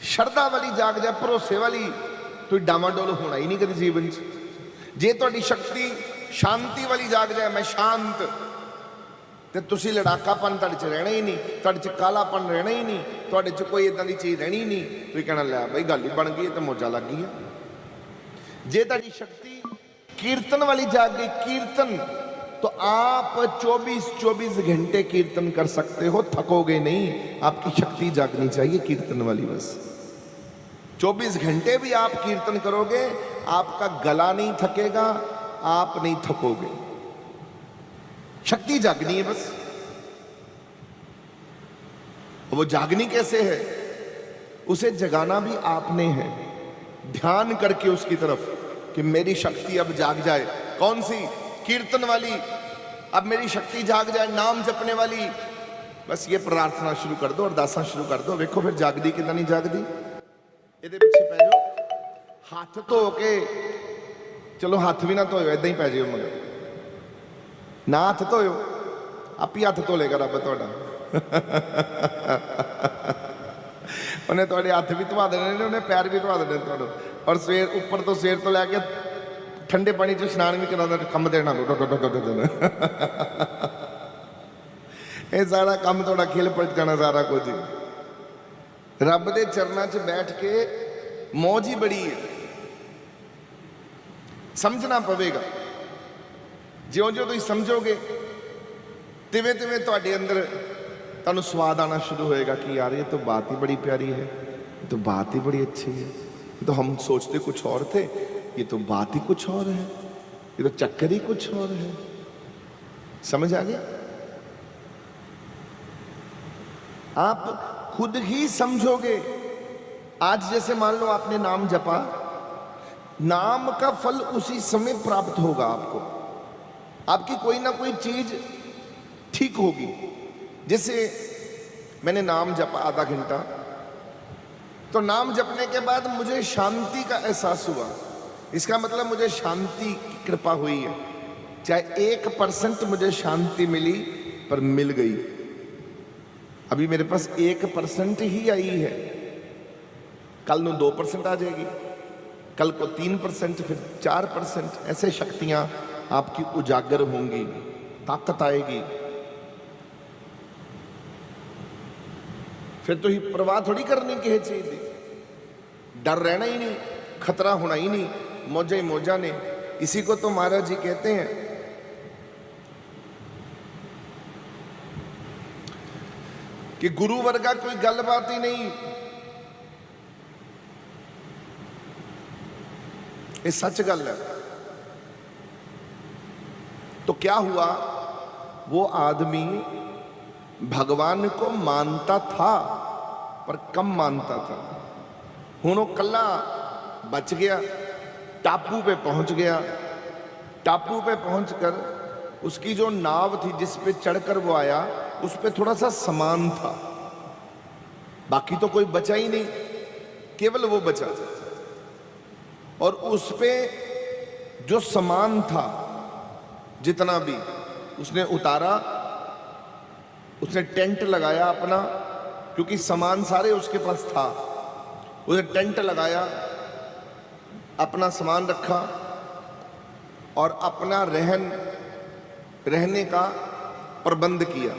ਸ਼ਰਧਾ ਵਾਲੀ ਜਾਗ ਜਾਏ, ਭਰੋਸੇ ਵਾਲੀ, ਤੁਸੀਂ ਡਾਵਾਡੋਲ ਹੋਣਾ ਹੀ ਨਹੀਂ ਕਦੇ ਜੀਵਨ 'ਚ। ਜੇ ਤੁਹਾਡੀ ਸ਼ਕਤੀ ਸ਼ਾਂਤੀ ਵਾਲੀ ਜਾਗ ਜਾਏ, ਮੈਂ ਸ਼ਾਂਤ, ਤੇ ਤੁਸੀਂ ਲੜਾਕਾਪਨ ਤੁਹਾਡੇ 'ਚ ਰਹਿਣਾ ਹੀ ਨਹੀਂ, ਤੁਹਾਡੇ 'ਚ ਕਾਲਾਪਨ ਰਹਿਣਾ ਹੀ ਨਹੀਂ, ਤੁਹਾਡੇ 'ਚ ਕੋਈ ਇਦਾਂ ਦੀ ਚੀਜ਼ ਰਹਿਣੀ ਨਹੀਂ। ਤੁਸੀਂ ਕਹਿਣਾ ਲੈ ਬਈ ਗੱਲ ਹੀ ਬਣ ਗਈ, ਤੇ ਮੋਜਾ ਲੱਗ ਗਈ। ਜੇ ਤੁਹਾਡੀ ਸ਼ਕਤੀ कीर्तन वाली जाग गई, कीर्तन, तो आप 24 घंटे कीर्तन कर सकते हो, थकोगे नहीं। आपकी शक्ति जागनी चाहिए कीर्तन वाली, बस 24 घंटे भी आप कीर्तन करोगे, आपका गला नहीं थकेगा, आप नहीं थकोगे। शक्ति जागनी है बस। वो जागनी कैसे है? उसे जगाना भी आपने है, ध्यान करके उसकी तरफ कि मेरी शक्ति अब जाग जाए। कौन सी? कीर्तन वाली। अब मेरी शक्ति जाग जाए, नाम जपने वाली। बस ये प्रार्थना शुरू कर दो, अरदासा शुरू कर दो, वेखो फिर जागदी कि नहीं जागदी। ਇਹਦੇ ਪਿੱਛੇ ਪੈ ਜਾਓ, ਹੱਥ ਧੋ ਕੇ ਚਲੋ, ਹੱਥ ਵੀ ਨਾ ਧੋਇਓ, ਇਦਾਂ ਹੀ ਪੈ ਜਾਓ ਮਗਰ, ਨਾ ਹੱਥ ਧੋਇਓ, ਆਪੀ ਹੱਥ ਧੋ ਲੇਗਾ ਰੱਬ ਤੁਹਾਡਾ। ਉਹਨੇ ਤੁਹਾਡੇ ਹੱਥ ਵੀ ਧਵਾ ਦੇਣੇ ਨੇ, ਉਹਨੇ ਪੈਰ ਵੀ ਧਵਾ ਦੇਣੇ ਤੁਹਾਨੂੰ। ਔਰ ਸਵੇਰ ਉੱਪਰ ਤੋਂ ਸਵੇਰ ਤੋਂ ਲੈ ਕੇ ਠੰਡੇ ਪਾਣੀ 'ਚ ਇਸ਼ਨਾਨ ਵੀ ਕਰਾਉਂਦਾ, ਕੰਮ ਦੇਣਾ ਇਹ ਸਾਰਾ ਕੰਮ ਤੁਹਾਡਾ ਖਿਲ ਪਲਟ ਜਾਣਾ ਸਾਰਾ ਕੁਝ। ਰੱਬ ਦੇ ਚਰਨਾਂ 'ਚ ਬੈਠ ਕੇ ਮੌਜ ਹੀ ਬੜੀ ਹੈ। ਸਮਝਣਾ ਪਵੇਗਾ, ਜਿਉਂ-ਜਿਉਂ ਤੁਸੀਂ ਸਮਝੋਗੇ ਤਿਵੇਂ-ਤਿਵੇਂ ਤੁਹਾਡੇ ਅੰਦਰ ਤੁਹਾਨੂੰ ਸਵਾਦ आना शुरू होएगा कि यार ये तो बात ही बड़ी प्यारी है, ये तो बात ही बड़ी अच्छी है, ये तो हम सोचते कुछ और थे, ये तो बात ही कुछ और है, ये तो चक्कर ही कुछ और है। समझ आ गया? आप खुद ही समझोगे। आज जैसे मान लो आपने नाम जपा, नाम का फल उसी समय प्राप्त होगा आपको। आपकी कोई ना कोई चीज ठीक होगी। जैसे मैंने नाम जपा आधा घंटा, तो नाम जपने के बाद मुझे शांति का एहसास हुआ। इसका मतलब मुझे शांति की कृपा हुई है। चाहे 1% मुझे शांति मिली, पर मिल गई। अभी मेरे पास 1% ही आई है, कल ਨੂੰ 2% आ जाएगी, कल को 3%, फिर 4%। ऐसे शक्तियां आपकी उजागर होंगी, ताकत आएगी। फिर तो ही परवाह थोड़ी करनी किसी चीज की, डर रहना ही नहीं, खतरा होना ही नहीं, मौजा ही मौजा ने। इसी को तो महाराज जी कहते हैं कि गुरु वर्गा कोई गलबात ही नहीं। ये सच गल है। तो क्या हुआ, वो आदमी भगवान को मानता था पर कम मानता था। हुण वो कल्ला बच गया, टापू पे पहुंच गया। टापू पे पहुंचकर उसकी जो नाव थी जिस पे चढ़कर वो आया, उस पे थोड़ा सा सामान था, बाकी तो कोई बचा ही नहीं, केवल वो बचा। और उस पे जो सामान था जितना भी उसने उतारा, उसने टेंट लगाया अपना, क्योंकि सामान सारे उसके पास था। उसने टेंट लगाया, अपना सामान रखा और अपना रहने का प्रबंध किया।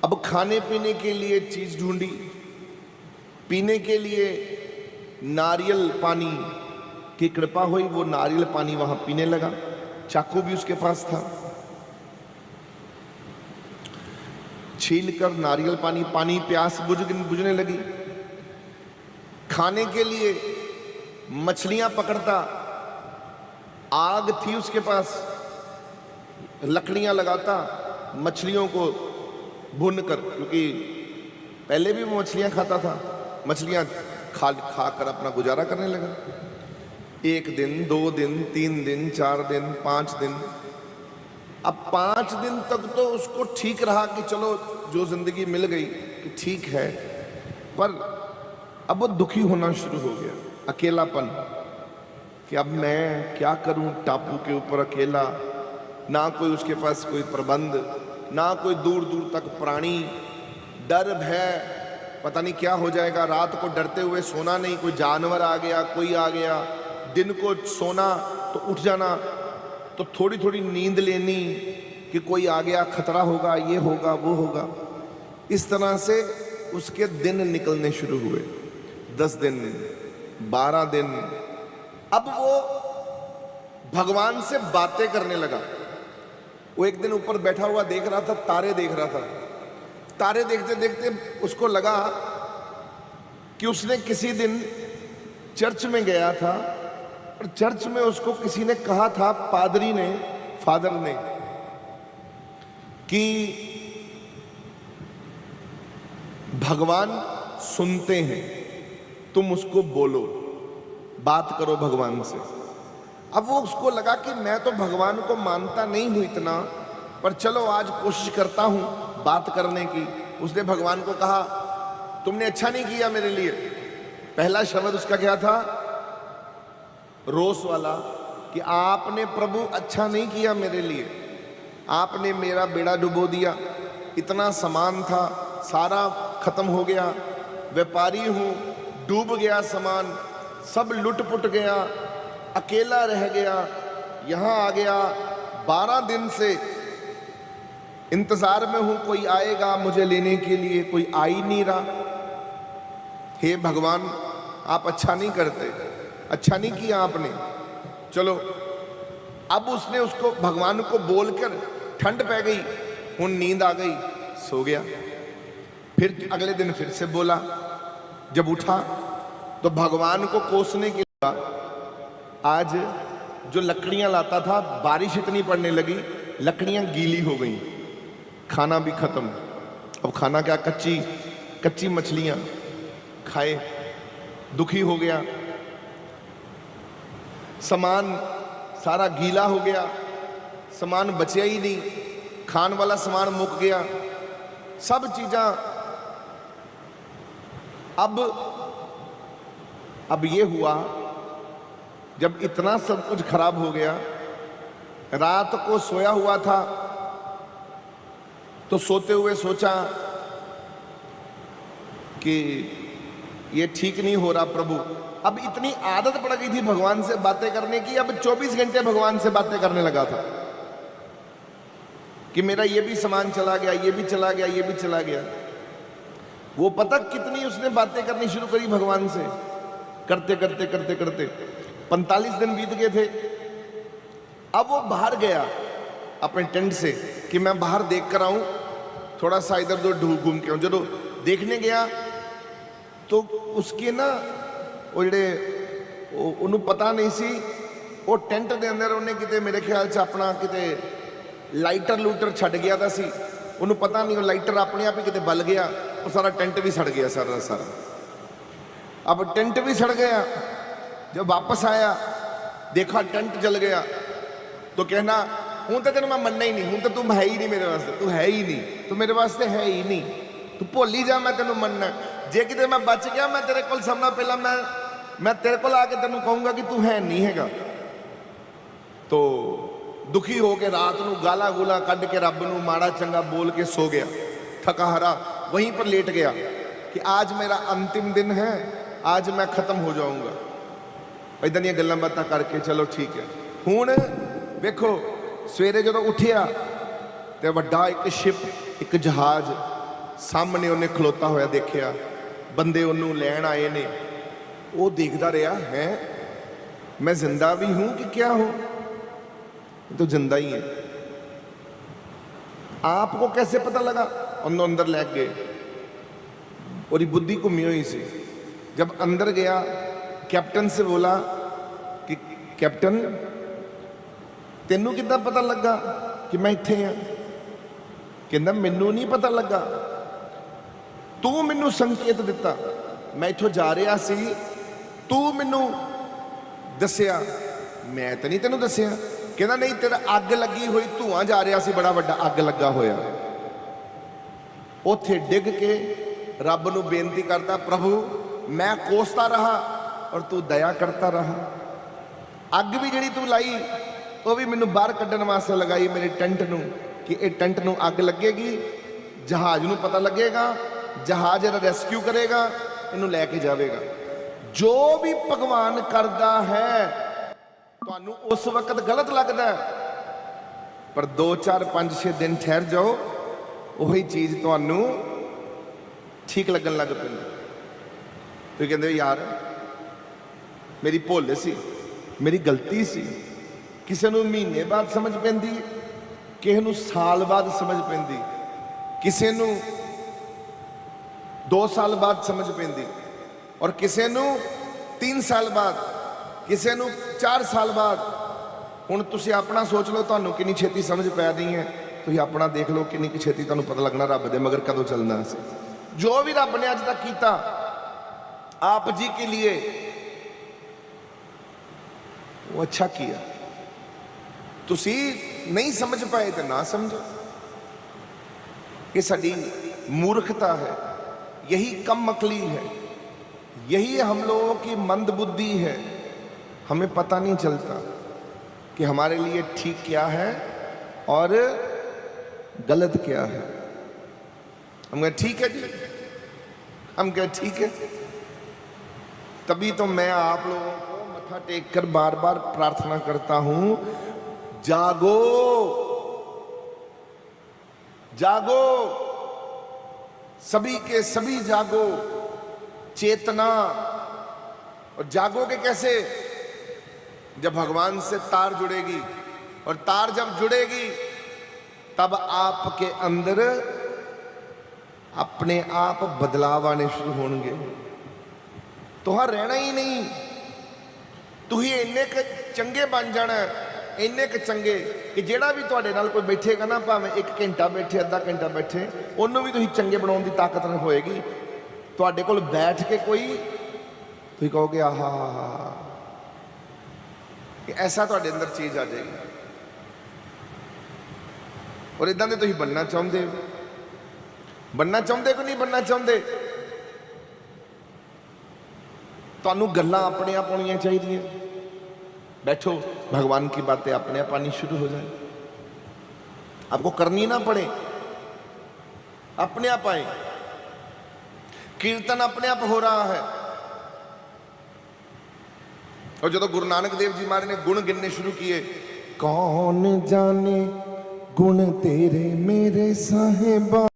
अब खाने पीने के लिए चीज ढूंढी, पीने के लिए नारियल पानी की कृपा हुई, वो नारियल पानी वहां पीने लगा। चाकू भी उसके पास था, छील कर नारियल पानी प्यास बुझने लगी। खाने के लिए मछलियां पकड़ता, आग थी उसके पास, लकड़ियां लगाता, मछलियों को भून कर, क्योंकि पहले भी वो मछलियां खाता था, मछलियां खा कर अपना गुजारा करने लगा। 1 दिन 2 दिन 3 दिन 4 दिन 5 दिन। अब 5 दिन तक तो उसको ठीक रहा कि चलो जो जिंदगी मिल गई कि ठीक है, पर अब वो दुखी होना शुरू हो गया। अकेलापन कि अब मैं क्या करूं, टापू के ऊपर अकेला, ना कोई उसके पास कोई प्रबंध, ना कोई दूर दूर तक प्राणी, डर भय, पता नहीं क्या हो जाएगा। रात को डरते हुए सोना नहीं, कोई जानवर आ गया, कोई आ गया। दिन को सोना तो उठ जाना, तो थोड़ी थोड़ी नींद लेनी कि कोई आ गया, खतरा होगा, ये होगा, वो होगा। इस तरह से उसके दिन निकलने शुरू हुए। 10 दिन 12 दिन। अब वो भगवान से बातें करने लगा। वो एक दिन ऊपर बैठा हुआ देख रहा था, तारे देख रहा था। तारे देखते देखते उसको लगा कि उसने किसी दिन चर्च में गया था और चर्च में उसको किसी ने कहा था, पादरी ने, फादर ने, कि भगवान सुनते हैं, तुम उसको बोलो, बात करो भगवान से। अब वो उसको लगा कि मैं तो भगवान को मानता नहीं हूं इतना, पर चलो आज कोशिश करता हूं बात करने की। उसने भगवान को कहा, तुमने अच्छा नहीं किया मेरे लिए। पहला शब्द उसका क्या था? रोष वाला, कि आपने प्रभु अच्छा नहीं किया मेरे लिए, आपने मेरा बेड़ा डुबो दिया। इतना सामान था, सारा खत्म हो गया, व्यापारी हूं, डूब गया सामान, सब लुट पुट गया, अकेला रह गया, यहां आ गया। 12 दिन से इंतजार में हूं, कोई आएगा मुझे लेने के लिए, कोई आ ही नहीं रहा। हे भगवान, आप अच्छा नहीं करते, अच्छा नहीं किया आपने। चलो, अब उसने उसको भगवान को बोलकर, ठंड पै गई, उन नींद आ गई, सो गया। फिर अगले दिन फिर से बोला। जब उठा तो भगवान को कोसने के लिए, आज जो लकड़ियां लाता था, बारिश इतनी पड़ने लगी, लकड़ियां गीली हो गई, खाना भी खत्म। अब खाना क्या, कच्ची मछलियां खाए, दुखी हो गया। सामान सारा गीला हो गया, सामान बचा ही नहीं, खान वाला सामान मुक गया, सब चीज़ां। अब ये हुआ, जब इतना सब कुछ खराब हो गया, रात को सोया हुआ था तो सोते हुए सोचा कि ये ठीक नहीं हो रहा प्रभु। अब इतनी आदत पड़ गई थी भगवान से बातें करने की, अब 24 घंटे भगवान से बातें करने लगा था कि मेरा ये भी सामान चला गया, ये भी चला गया, ये भी चला गया। वो पता कितनी उसने बातें करनी शुरू करी भगवान से, करते करते करते करते 45 दिन बीत गए थे। अब वो बाहर गया अपने टेंट से कि मैं बाहर देख कर आऊं, थोड़ा सा इधर उधर घूम के आऊं। जो देखने गया तो उसके ना वो ਜਿਹੜੇ ਉਹਨੂੰ ਪਤਾ ਨਹੀਂ ਸੀ, ਉਹ ਟੈਂਟ ਦੇ ਅੰਦਰ ਉਹਨੇ ਕਿਤੇ ਮੇਰੇ ਖਿਆਲ 'ਚ ਆਪਣਾ ਕਿਤੇ ਲਾਈਟਰ ਲੂਟਰ ਛੱਡ ਗਿਆ ਦਾ ਸੀ, ਉਹਨੂੰ ਪਤਾ ਨਹੀਂ, ਉਹ ਲਾਈਟਰ ਆਪਣੇ ਆਪ ਹੀ ਕਿਤੇ ਬਲ ਗਿਆ, ਉਹ ਸਾਰਾ ਟੈਂਟ भी सड़ गया सारा सारा। अब टेंट भी सड़ गया। जब वापस आया देखा टेंट जल गया तो कहना हूं तो तेन मैं मनना ही नहीं, हूं तो तू है ही नहीं मेरे वास्ते, तू है ही नहीं, तू मेरे वास्ते है ही नहीं, तू भुल ही जा, मैं तेन मनना। जे किते मैं बच गया मैं तेरे को सबना पहला मैं तेरे को आके तेन कहूँगा कि तू है नहीं हैगा। तो दुखी हो के रात को गाला गुला कढ़ के रब नूं माड़ा चंगा बोल के सो गया, थका हरा वहीं पर लेट गया कि आज मेरा अंतिम दिन है, आज मैं खत्म हो जाऊंगा। इदां दी गल्लां बातां करके चलो ठीक है। हुण वेखो सवेरे जदों उठिया ते वड्डा एक शिप, एक जहाज सामने उन्हें खलोता होया देखिया, बंदे उन्होंने लैन आए ने। वो देखता रहा है मैं जिंदा भी हूं कि क्या हूं, तो जिंदा ही है। आपको कैसे पता लगा? उन्होंने अंदर ले गए और बुद्धि घूमी हुई सी। जब अंदर गया कैप्टन से बोला कि कैप्टन तेनू कितना पता लगा कि मैं इत्थे हाँ? कहना मैनू नहीं पता लगा, तू मैनू संकेत दिता, मैं इत्थों जा रहा सी, तू मैनू दसिया, मैं तो नहीं तेनू दसिया। कहना नहीं तेरा अग लगी हुई, धुआं जा रहा सी, बड़ा वड्डा अग लगा होया। उथे डिग के रब नू बेनती करता, प्रभु मैं कोसता रहा और तू दया करता रहा। अग भी जिहड़ी तू लाई वो भी मैनू बाहर कड्ढण वास्ते लगाई मेरे टेंट नू, कि ये टेंट नू अग लगेगी, जहाज नू पता लगेगा, जहाज इहदा रेस्क्यू करेगा, इनू लैके जाएगा। जो भी भगवान करता है तुहानू उस वक्त गलत लगता है, पर 2 4 5 6 दिन ठहर जाओ, वही चीज़ तुहानू ठीक लगन लग पैंदी। तो कहते यार मेरी भुल सी, मेरी गलती सी। किसी नू महीने बाद समझ पैंदी, किसी नू साल बाद समझ पैंदी, किसी नू 2 साल बाद समझ पैंदी, और किसी नू 3 साल बाद, किसी नू 4 साल बाद। हुण तुसीं अपना सोच लो तुहानू कितनी छेती समझ पै दी है, तुसीं अपना देख लो कितनी छेती तुहानू पता लगना रब दे मगर कदों चलना सी। जो भी रब ने अज तक कीता आप जी के लिए वो अच्छा किया। तुसी नहीं समझ पाए तो ना समझो, ये साडी मूर्खता है, यही कम अकली है, यही हम लोगों की मंद बुद्धि है। हमें पता नहीं चलता कि हमारे लिए ठीक क्या है और गलत क्या है। हम कहें ठीक है जी, हम कहें ठीक है। तभी तो मैं आप लोगों को मत्था टेक कर बार बार प्रार्थना करता हूं, जागो जागो, सभी के सभी जागो, चेतना। और जागोगे कैसे? जब भगवान से तार जुड़ेगी, और तार जब जुड़ेगी तब आपके अंदर अपने आप बदलाव आने शुरू होंगे। तुहां रहना ही नहीं, तुही इन्ने क चंगे बन जाना, इन्ने क चंगे कि जेड़ा भी तुहाडे नाल कोई बैठेगा ना, भावें 1 घंटा बैठे, आधा घंटा बैठे, उन्होंने भी तुही चंगे बनाने की ताकत नहीं होएगी। तुहाडे कोल बैठ के कोई तुही कहोगे आहा कि ऐसा तुहाडे अंदर चीज आ जाएगी। और इदां दे तुही बनना चाहते हो, बनना चाहते कि नहीं बनना चाहते? तुहानू गल्लां अपने आप होनियां चाहिए। बैठो, भगवान की बातें अपने आप आनी शुरू हो जाए, आपको करनी ना पड़े, अपने आप आए। कीर्तन अपने आप हो रहा है। और जो गुरु नानक देव जी महाराज ने गुण गिनने शुरू किए, कौन जाने गुण तेरे मेरे साहिबा।